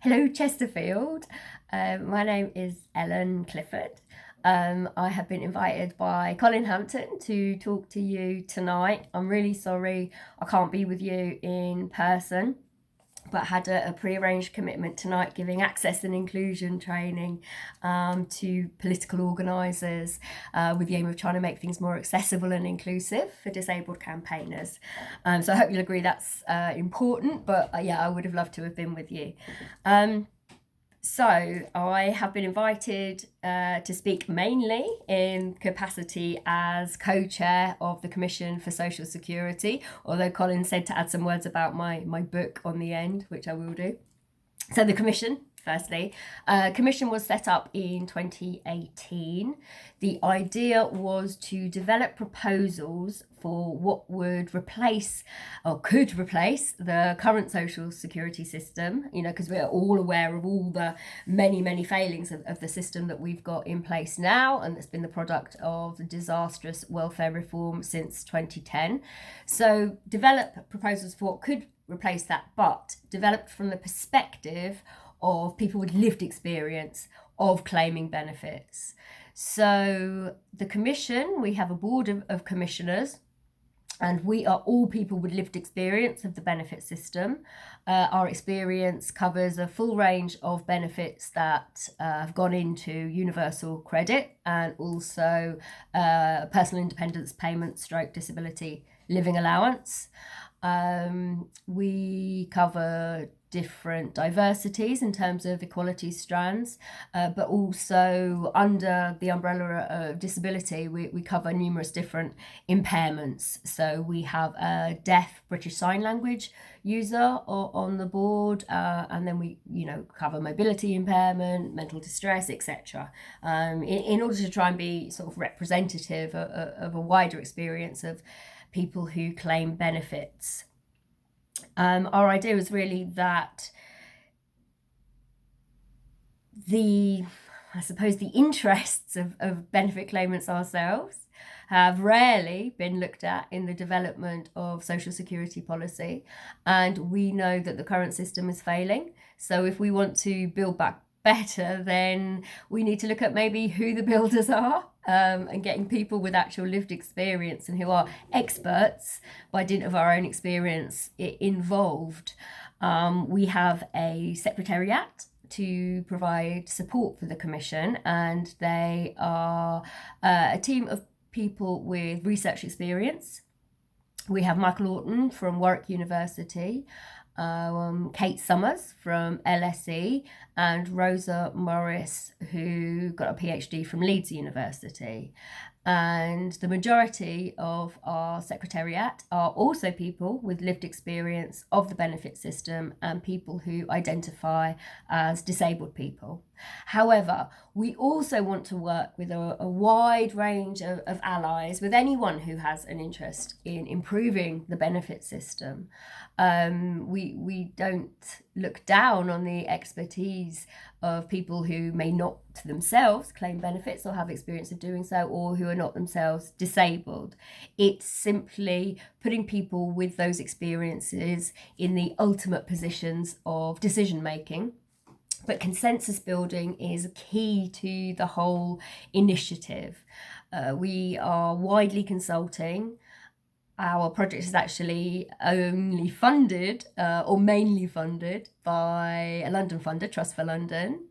Hello, Chesterfield. My name is Ellen Clifford. I have been invited by Colin Hampton to talk to you tonight. I'm really sorry I can't be with you in person, but had a pre-arranged commitment tonight giving access and inclusion training to political organisers with the aim of trying to make things more accessible and inclusive for disabled campaigners. So I hope you'll agree that's important, but yeah, I would have loved to have been with you. So I have been invited to speak mainly in capacity as co-chair of the Commission for Social Security, although Colin said to add some words about my book on the end, which I will do. So the Commission, firstly, Commission was set up in 2018. The idea was to develop proposals for what would replace or could replace the current social security system, because we're all aware of all the many failings of the system that we've got in place now, and that's been the product of disastrous welfare reform since 2010. So develop proposals for what could replace that, but developed from the perspective of people with lived experience of claiming benefits. So the Commission, we have a board of commissioners, and we are all people with lived experience of the benefit system. Our experience covers a full range of benefits that have gone into universal credit and also personal independence payment stroke disability living allowance. We cover different diversities in terms of equality strands, but also under the umbrella of disability, we cover numerous different impairments. So we have a deaf British Sign Language user on the board, and then we cover mobility impairment, mental distress, etc. In order to try and be sort of representative of a wider experience of people who claim benefits. Our idea is really that the interests of benefit claimants ourselves have rarely been looked at in the development of social security policy, and we know that the current system is failing. So if we want to build back better, then we need to look at maybe who the builders are, and getting people with actual lived experience and who are experts by dint of our own experience involved. We have a secretariat to provide support for the Commission, and they are a team of people with research experience. We have Michael Orton from Warwick University, Kate Summers from LSE, and Rosa Morris, who got a PhD from Leeds University. And the majority of our secretariat are also people with lived experience of the benefit system and people who identify as disabled people. However, we also want to work with a wide range of allies, with anyone who has an interest in improving the benefit system. We don't look down on the expertise of people who may not themselves claim benefits or have experience of doing so, or who are not themselves disabled. It's simply putting people with those experiences in the ultimate positions of decision making. But consensus building is key to the whole initiative. We are widely consulting. Our project is actually only funded or mainly funded by a London funder, Trust for London,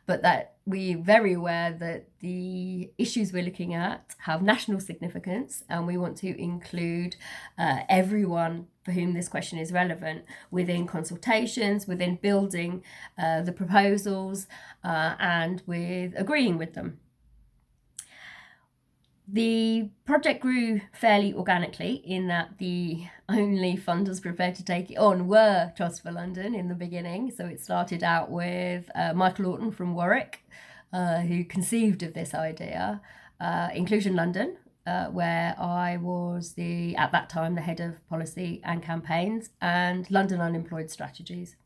but that we're very aware that the issues we're looking at have national significance, and we want to include everyone for whom this question is relevant within consultations, within building the proposals, and with agreeing with them. The project grew fairly organically in that the only funders prepared to take it on were Trust for London in the beginning. So it started out with Michael Orton from Warwick, who conceived of this idea, Inclusion London, where I was at that time the head of policy and campaigns, and London Unemployed Strategies.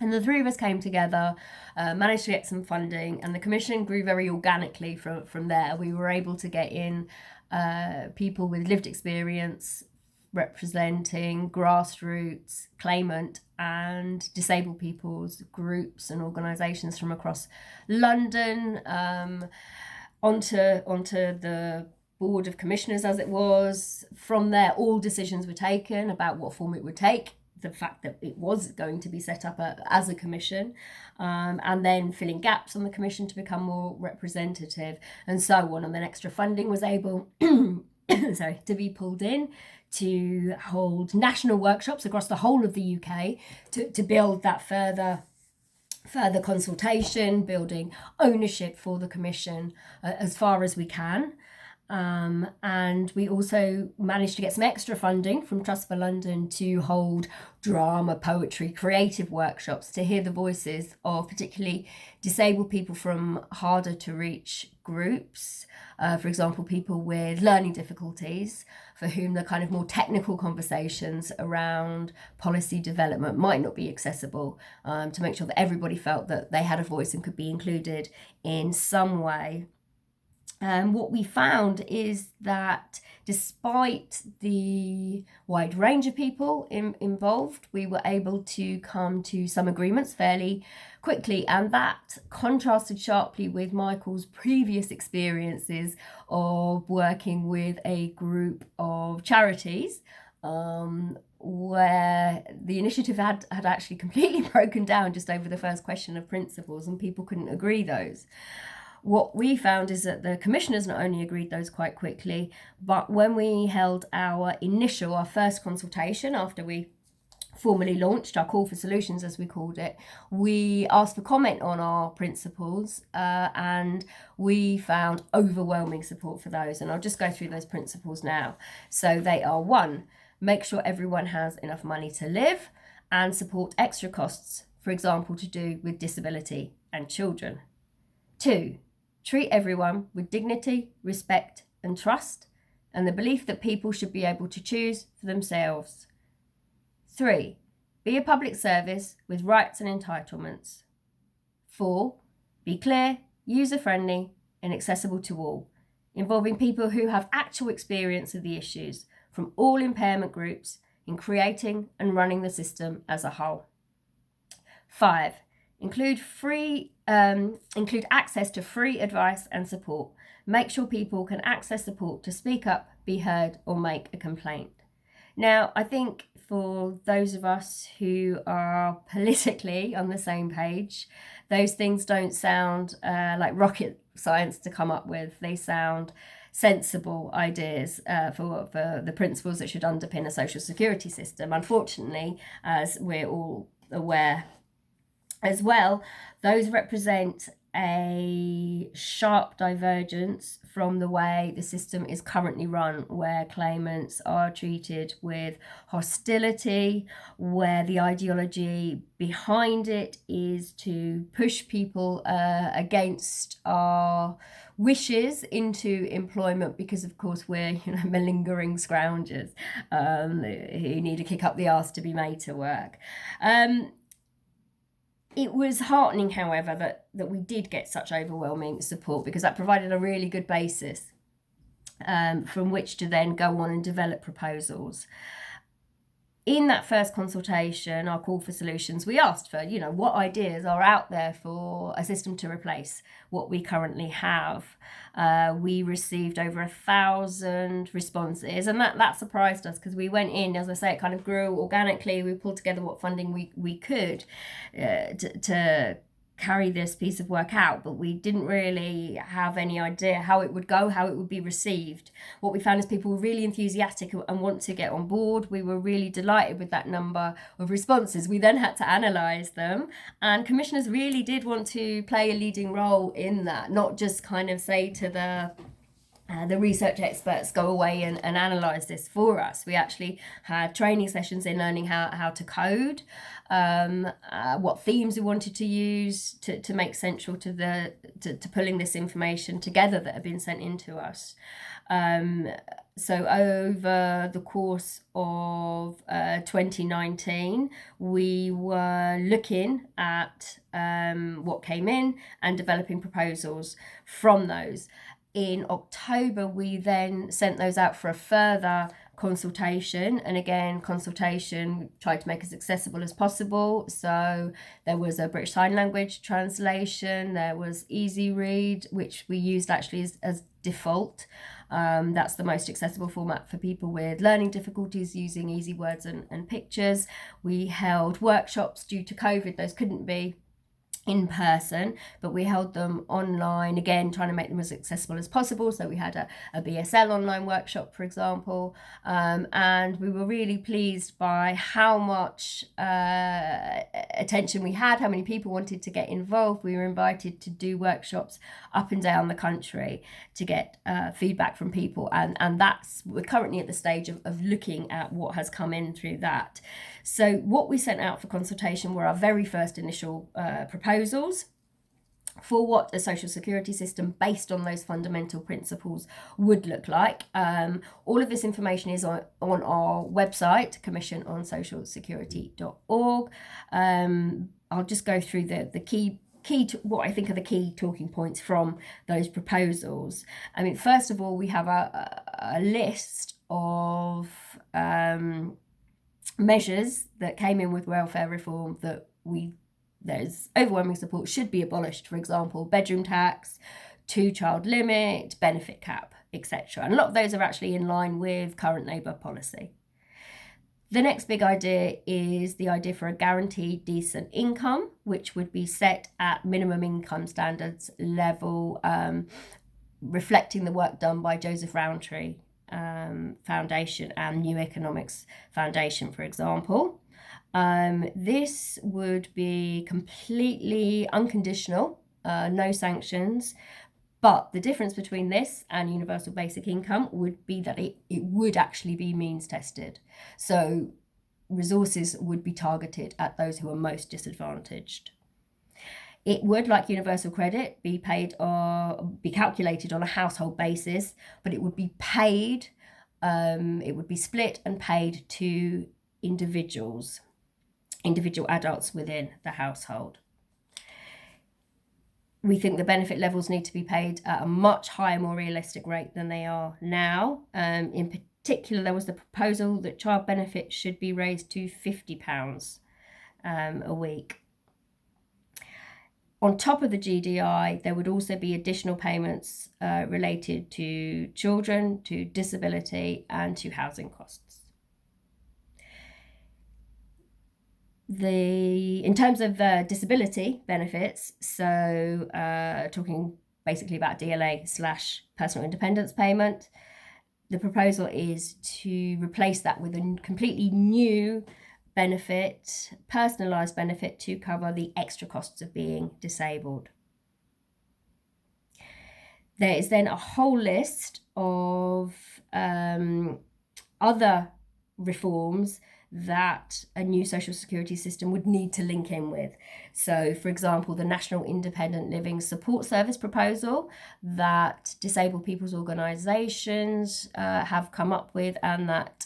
And the three of us came together, managed to get some funding, and the Commission grew very organically from there. We were able to get in people with lived experience representing grassroots, claimant and disabled people's groups and organisations from across London, onto the Board of Commissioners, as it was. From there, all decisions were taken about what form it would take, the fact that it was going to be set up as a commission, and then filling gaps on the commission to become more representative, and so on. And then extra funding was able to be pulled in to hold national workshops across the whole of the UK to build that further consultation, building ownership for the commission as far as we can. And we also managed to get some extra funding from Trust for London to hold drama, poetry, creative workshops to hear the voices of particularly disabled people from harder to reach groups. For example, people with learning difficulties, for whom the kind of more technical conversations around policy development might not be accessible, to make sure that everybody felt that they had a voice and could be included in some way. What we found is that despite the wide range of people involved, we were able to come to some agreements fairly quickly, and that contrasted sharply with Michael's previous experiences of working with a group of charities, where the initiative had actually completely broken down just over the first question of principles, and people couldn't agree those. What we found is that the commissioners not only agreed those quite quickly, but when we held our first consultation after we formally launched our call for solutions, as we called it, we asked for comment on our principles, and we found overwhelming support for those. And I'll just go through those principles now. So they are: 1, make sure everyone has enough money to live and support extra costs, for example, to do with disability and children. 2, treat everyone with dignity, respect and trust, and the belief that people should be able to choose for themselves. 3, be a public service with rights and entitlements. 4, be clear, user-friendly and accessible to all, involving people who have actual experience of the issues from all impairment groups in creating and running the system as a whole. 5, include access to free advice and support. Make sure people can access support to speak up, be heard, or make a complaint. Now, I think for those of us who are politically on the same page, those things don't sound like rocket science to come up with. They sound sensible ideas for the principles that should underpin a social security system. Unfortunately, as we're all aware as well, those represent a sharp divergence from the way the system is currently run, where claimants are treated with hostility, where the ideology behind it is to push people against our wishes into employment, because of course we're malingering scroungers who need a kick up the arse to be made to work. It was heartening, however, that we did get such overwhelming support, because that provided a really good basis from which to then go on and develop proposals. In that first consultation, our call for solutions, we asked for, what ideas are out there for a system to replace what we currently have. We received over 1,000 responses, and that surprised us, because we went in, as I say, it kind of grew organically. We pulled together what funding we could to carry this piece of work out, but we didn't really have any idea how it would go, how it would be received. What we found is people were really enthusiastic and want to get on board. We were really delighted with that number of responses. We then had to analyse them, and commissioners really did want to play a leading role in that, not just kind of say to the research experts, go away and analyse this for us. We actually had training sessions in learning how to code, what themes we wanted to use to make central to pulling this information together that had been sent in to us. So over the course of 2019, we were looking at what came in and developing proposals from those. In October, we then sent those out for a further consultation, and again, consultation tried to make as accessible as possible. So there was a British Sign Language translation, there was Easy Read, which we used actually as default. That's the most accessible format for people with learning difficulties, using easy words and pictures. We held workshops. Due to COVID, those couldn't be in person, but we held them online, again trying to make them as accessible as possible. So we had a BSL online workshop, for example, and we were really pleased by how much attention we had, how many people wanted to get involved. We were invited to do workshops up and down the country to get feedback from people, and we're currently at the stage of looking at what has come in through that. So what we sent out for consultation were our very first initial proposals for what a social security system based on those fundamental principles would look like. All of this information is on our website, commissiononsocialsecurity.org. I'll just go through the key what I think are the key talking points from those proposals. I mean, first of all, we have a list of measures that came in with welfare reform that there's overwhelming support should be abolished. For example, bedroom tax, 2-child limit, benefit cap, etc. And a lot of those are actually in line with current Labour policy. The next big idea is the idea for a guaranteed decent income, which would be set at minimum income standards level, reflecting the work done by Joseph Rowntree Foundation and New Economics Foundation, for example. This would be completely unconditional, no sanctions, but the difference between this and universal basic income would be that it would actually be means tested. So resources would be targeted at those who are most disadvantaged. It would, like universal credit, be paid or be calculated on a household basis, but it would be paid, it would be split and paid to individual adults within the household. We think the benefit levels need to be paid at a much higher, more realistic rate than they are now. In particular, there was the proposal that child benefit should be raised to £50 a week. On top of the GDI, there would also be additional payments related to children, to disability, and to housing costs. In terms of disability benefits, so talking basically about DLA/personal independence payment, the proposal is to replace that with a completely new benefit, personalised benefit to cover the extra costs of being disabled. There is then a whole list of other reforms that a new social security system would need to link in with. So, for example, the National Independent Living Support Service proposal that disabled people's organisations have come up with, and that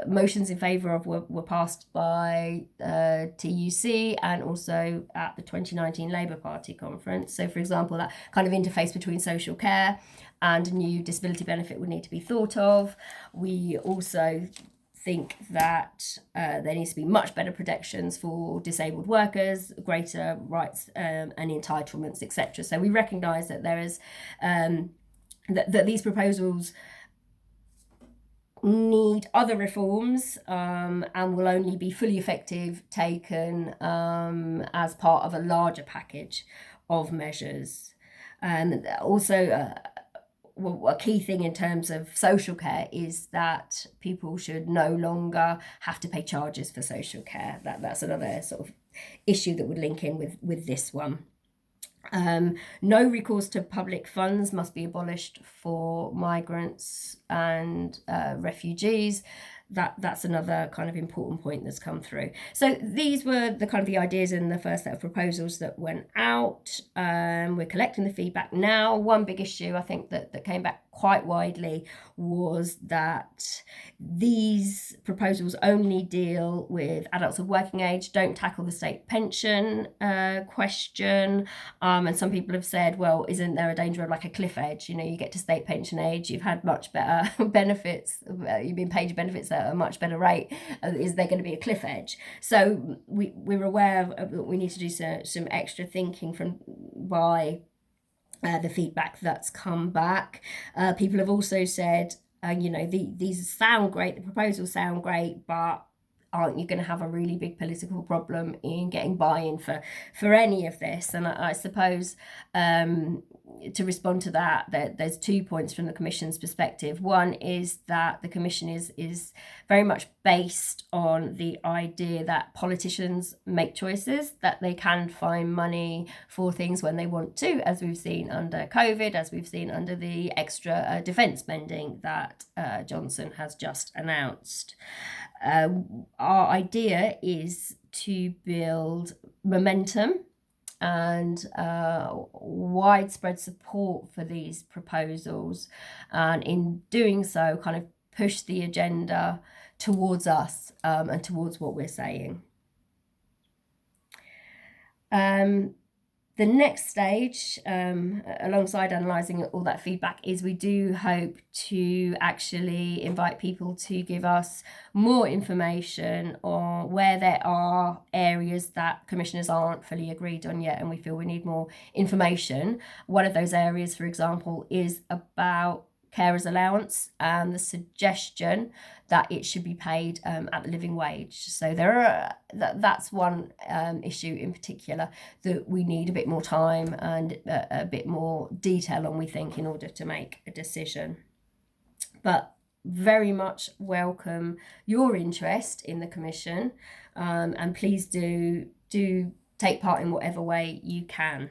motions in favour of were passed by TUC and also at the 2019 Labour Party conference. So, for example, that kind of interface between social care and a new disability benefit would need to be thought of. We also think that there needs to be much better protections for disabled workers, greater rights and entitlements, etc. So we recognise that there is that these proposals need other reforms and will only be fully effective taken as part of a larger package of measures. Also, a key thing in terms of social care is that people should no longer have to pay charges for social care. That's another sort of issue that would link in with this one. No recourse to public funds must be abolished for migrants and refugees. That's another kind of important point that's come through. So these were the kind of the ideas in the first set of proposals that went out. We're collecting the feedback now. One big issue I think that came back quite widely was that these proposals only deal with adults of working age, don't tackle the state pension question. And some people have said, well, isn't there a danger of like a cliff edge? You know, you get to state pension age, you've had much better benefits, you've been paid your benefits at a much better rate. Is there going to be a cliff edge? So we're aware of we need to do some extra thinking by the feedback that's come back. People have also said, these sound great, the proposals sound great, but aren't you going to have a really big political problem in getting buy-in for any of this? And I suppose to respond to that, there's 2 points from the Commission's perspective. One is that the Commission is very much based on the idea that politicians make choices, that they can find money for things when they want to, as we've seen under COVID, as we've seen under the extra defence spending that Johnson has just announced. Our idea is to build momentum and widespread support for these proposals, and in doing so kind of push the agenda towards us and towards what we're saying. The next stage, alongside analysing all that feedback, is we do hope to actually invite people to give us more information on where there are areas that commissioners aren't fully agreed on yet, and we feel we need more information. One of those areas, for example, is about carers allowance and the suggestion that it should be paid at the living wage. So that's one issue in particular that we need a bit more time and a bit more detail on, we think, in order to make a decision. But very much welcome your interest in the Commission, and please do take part in whatever way you can.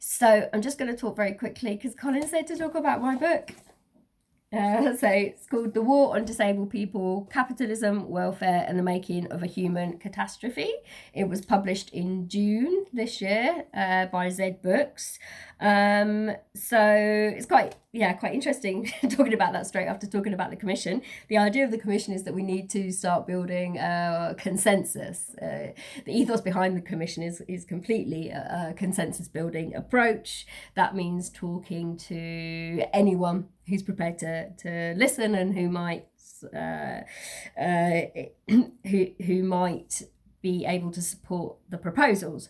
So I'm just going to talk very quickly because Colin said to talk about my book. So it's called The War on Disabled People, Capitalism, Welfare and the Making of a Human Catastrophe. It was published in June this year by Z Books. So it's quite interesting talking about that straight after talking about the Commission. The idea of the Commission is that we need to start building a consensus. The ethos behind the Commission is completely a consensus building approach. That means talking to anyone who's prepared to listen and who might who might be able to support the proposals.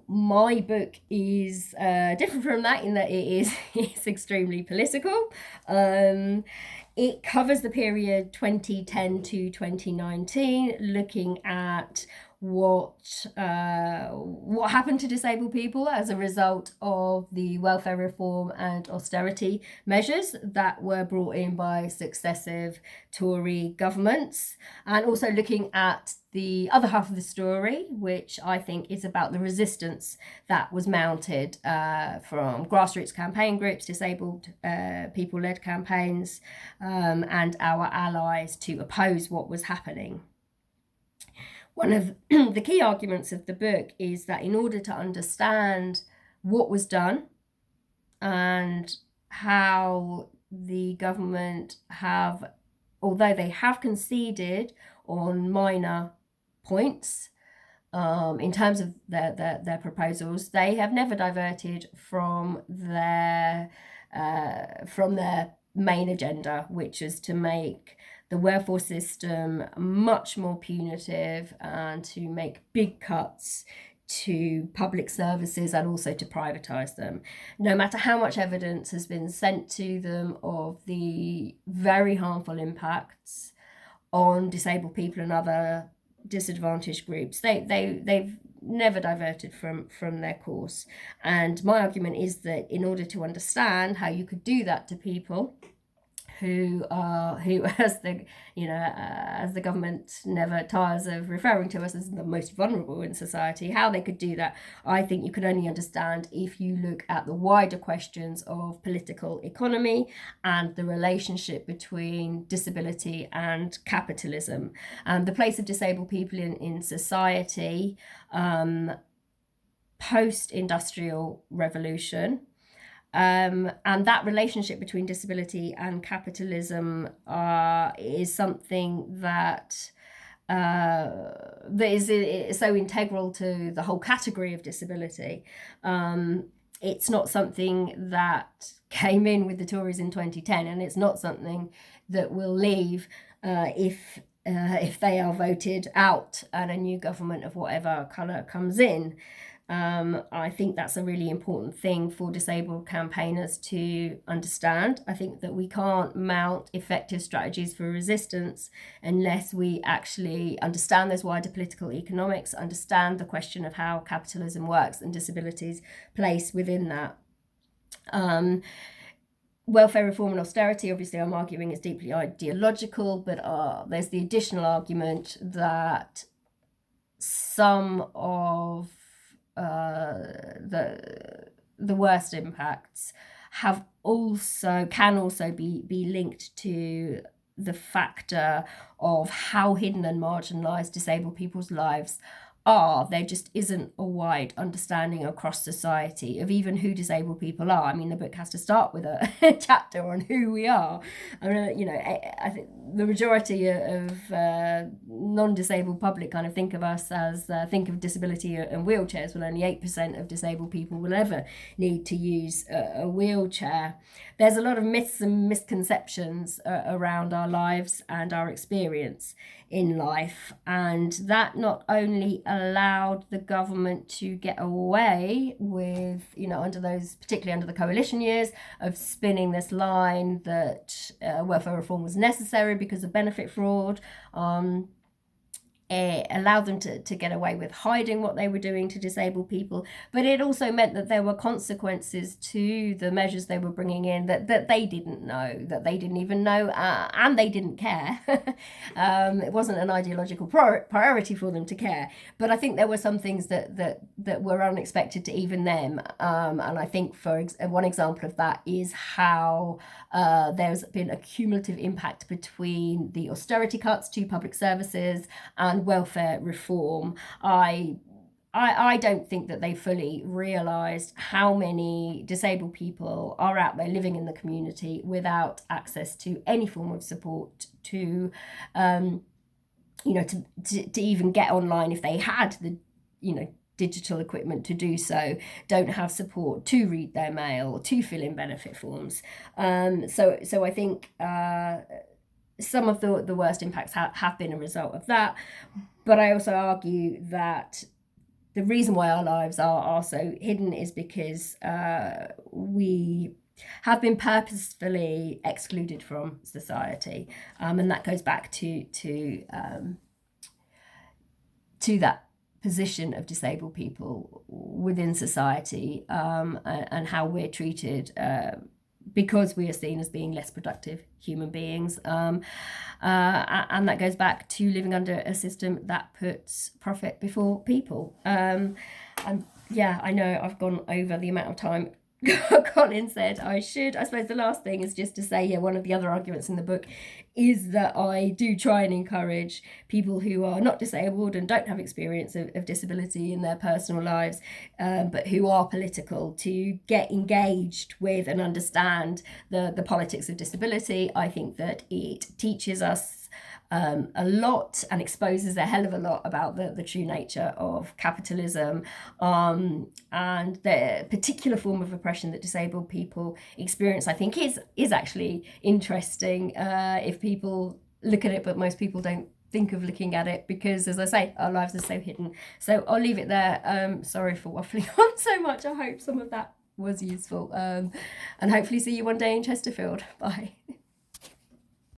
My book is different from that in that it's extremely political. It covers the period 2010 to 2019, looking at what happened to disabled people as a result of the welfare reform and austerity measures that were brought in by successive Tory governments, and also looking at the other half of the story, which I think is about the resistance that was mounted from grassroots campaign groups, disabled people-led campaigns, and our allies to oppose what was happening. One of the key arguments of the book is that in order to understand what was done and how the government have, although they have conceded on minor points in terms of their proposals, they have never diverted from their main agenda, which is to make the welfare system much more punitive and to make big cuts to public services and also to privatise them. No matter how much evidence has been sent to them of the very harmful impacts on disabled people and other disadvantaged groups, they've never diverted from their course. And my argument is that in order to understand how you could do that to people who as the government never tires of referring to us as the most vulnerable in society, how they could do that, I think you can only understand if you look at the wider questions of political economy and the relationship between disability and capitalism and the place of disabled people in society post-industrial revolution. And that relationship between disability and capitalism is something that is so integral to the whole category of disability. It's not something that came in with the Tories in 2010, and it's not something that will leave if they are voted out and a new government of whatever colour comes in. I think that's a really important thing for disabled campaigners to understand. I think that we can't mount effective strategies for resistance unless we actually understand those wider political economics, understand the question of how capitalism works and disabilities place within that. Welfare reform and austerity, obviously I'm arguing, is deeply ideological, but there's the additional argument that some of the worst impacts can also be linked to the factor of how hidden and marginalised disabled people's lives are. There just isn't a wide understanding across society of even who disabled people are. I mean, the book has to start with a chapter on who we are. I mean, I think the majority of non-disabled public kind of think of us as think of disability and wheelchairs. Well, only 8% of disabled people will ever need to use a wheelchair. There's a lot of myths and misconceptions around our lives and our experience in life, and that not only allowed the government to get away with, particularly under the coalition years, of spinning this line that welfare reform was necessary because of benefit fraud. It allowed them to get away with hiding what they were doing to disabled people, but it also meant that there were consequences to the measures they were bringing in that they didn't know, that they didn't even know, and they didn't care. It wasn't an ideological priority for them to care, but I think there were some things that were unexpected to even them, and I think one example of that is how there's been a cumulative impact between the austerity cuts to public services and welfare reform. I don't think that they fully realised how many disabled people are out there living in the community without access to any form of support to even get online if they had the digital equipment to do so, don't have support to read their mail, to fill in benefit forms. So I think some of the worst impacts have been a result of that. But I also argue that the reason why our lives are so hidden is because we have been purposefully excluded from society, and that goes back to that position of disabled people within society, and how we're treated because we are seen as being less productive human beings, and that goes back to living under a system that puts profit before people. And yeah, I know I've gone over the amount of time Colin said I should. I suppose the last thing is just to say, one of the other arguments in the book is that I do try and encourage people who are not disabled and don't have experience of disability in their personal lives, but who are political, to get engaged with and understand the politics of disability. I think that it teaches us a lot and exposes a hell of a lot about the true nature of capitalism, and the particular form of oppression that disabled people experience. I think is actually interesting if people look at it, but most people don't think of looking at it because, as I say, our lives are so hidden. So I'll leave it there. Sorry for waffling on so much. I hope some of that was useful, and hopefully see you one day in Chesterfield. Bye.